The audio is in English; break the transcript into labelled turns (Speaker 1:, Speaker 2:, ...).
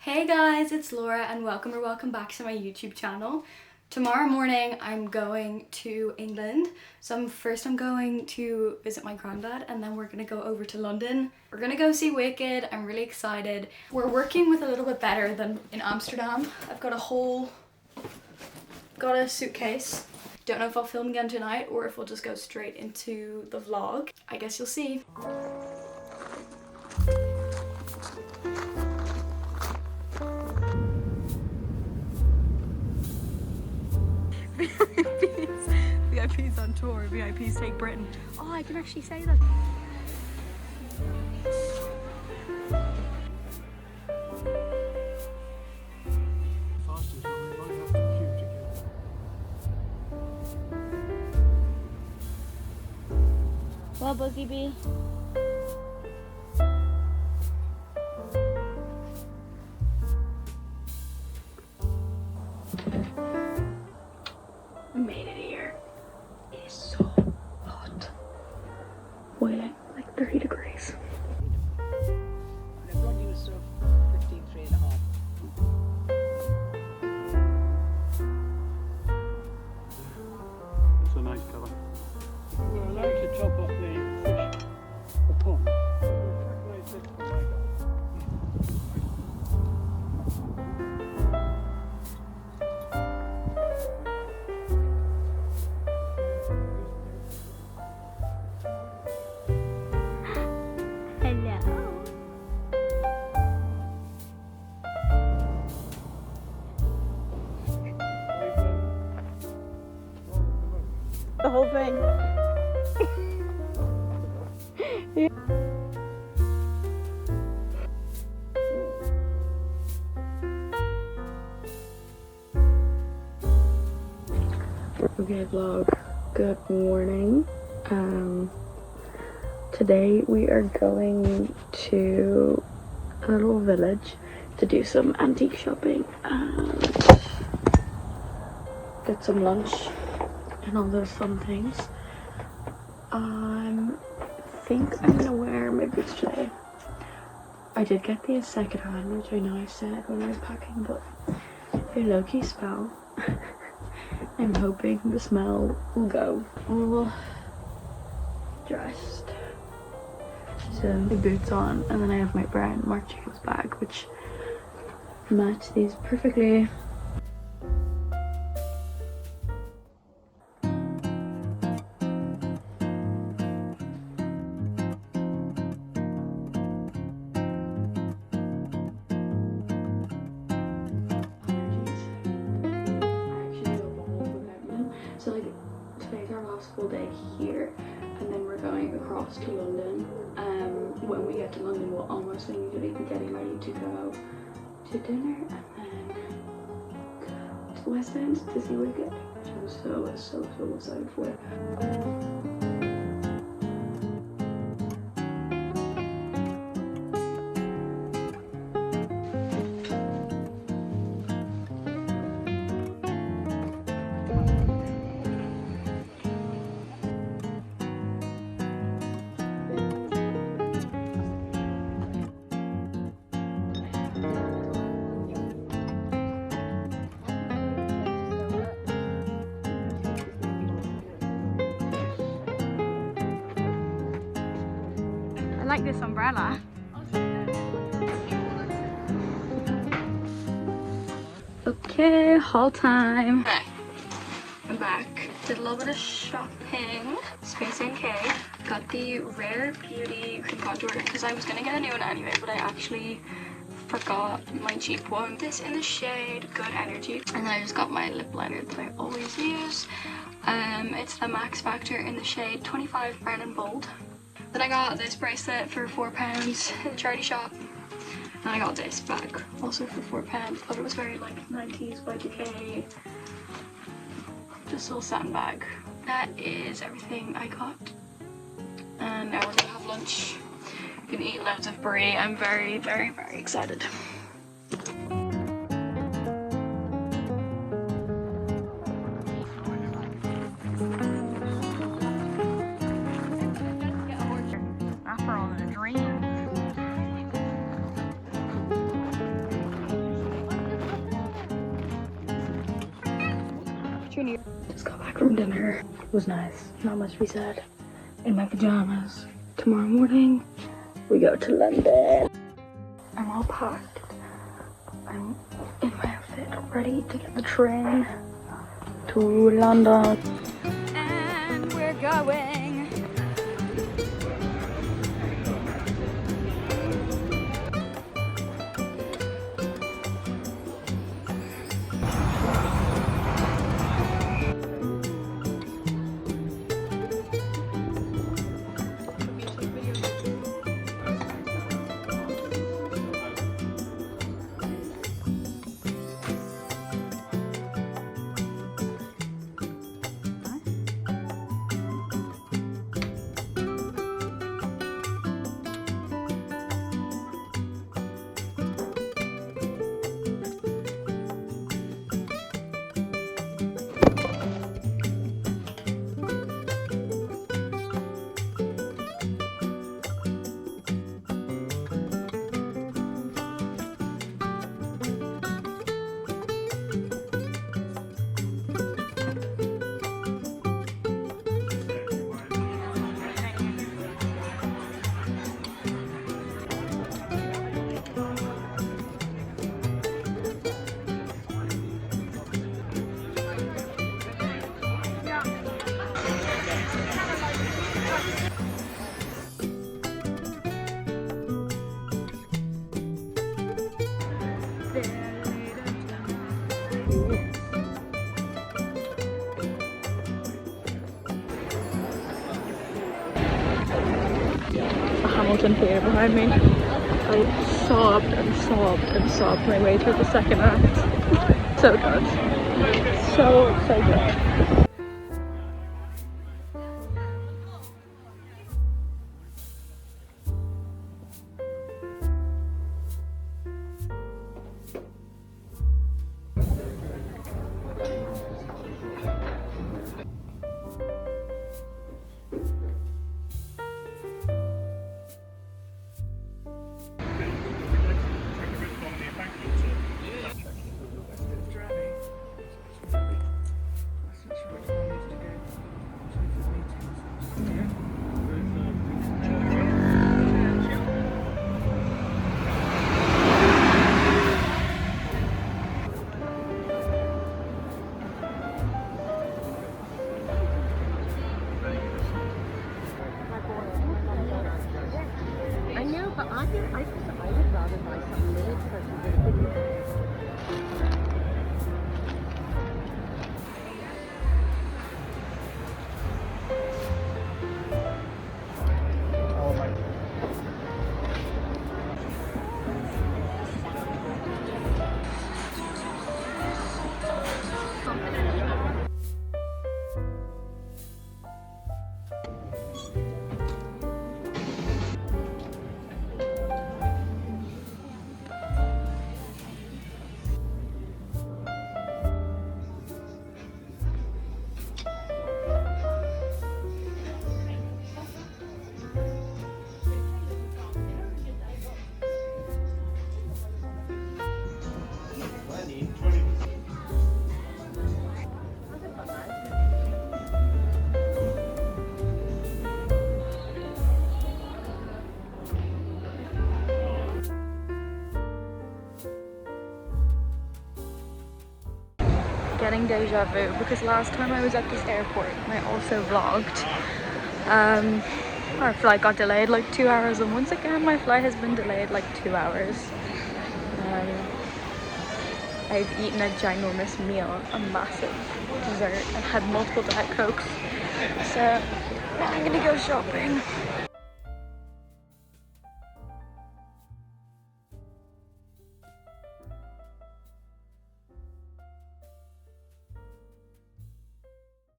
Speaker 1: Hey guys, it's Laura and welcome back to my YouTube channel. Tomorrow morning I'm going to England. So first I'm going to visit my granddad and then we're gonna go over to London. We're gonna go see Wicked. I'm really excited. We're working with a little bit better than in Amsterdam. I've got a suitcase. Don't know if I'll film again tonight or if we'll just go straight into the vlog. I guess you'll see.
Speaker 2: VIPs on tour, VIPs take Britain. Oh, I can actually say that. Well, Boogie Bee.
Speaker 1: Made it here. It is so hot. Boiling, like 30 degrees.
Speaker 3: They've run you a sort of 15.3.5.
Speaker 4: It's a nice colour. Well, I like to top off the fish, the pond.
Speaker 2: The whole thing.
Speaker 1: Okay vlog, good morning. Today we are going to a little village to do some antique shopping and get some lunch and all those fun things. I think I'm gonna wear my boots today. I did get these second hand, which I know I said when I was packing, but they low-key smell. I'm hoping the smell will go. All dressed. So the boots on, and then I have my brown Marc Jacobs bag, which match these perfectly. So like today's our last full day here, and then we're going across to London. When we get to London we'll almost immediately be getting ready to go to dinner and then go to the West End to see Wicked, which I'm so excited for.
Speaker 2: I like this umbrella.
Speaker 1: Okay, haul time. Okay, I'm back. Did a little bit of shopping. Space NK. Got the Rare Beauty Cream Contour because I was gonna get a new one anyway, but I actually forgot my cheap one. This in the shade Good Energy. And then I just got my lip liner that I always use. It's the Max Factor in the shade 25 Brown and Bold. Then I got this bracelet for £4 in the charity shop. And I got this bag also for £4. Thought it was very like 90s Y2K. Just a little satin bag. That is everything I got. And now we're gonna have lunch. Gonna eat loads of brie. I'm very excited.
Speaker 2: After all the dreams. continue.
Speaker 1: Just got back from dinner. It was nice. Not much to be said. In my pajamas. Tomorrow morning, we go to London. I'm all packed. I'm in my outfit, ready to get the train to London.
Speaker 2: And we're going.
Speaker 1: Hamilton Theatre behind me. I sobbed and sobbed and sobbed my way through the second act. So good. So good.
Speaker 3: I would rather buy some little person.
Speaker 1: Getting deja vu because last time I was at this airport and I also vlogged, our flight got delayed like 2 hours, and once again my flight has been delayed like 2 hours. I've eaten a ginormous meal, a massive dessert, and had multiple Diet Cokes, so I'm gonna go shopping.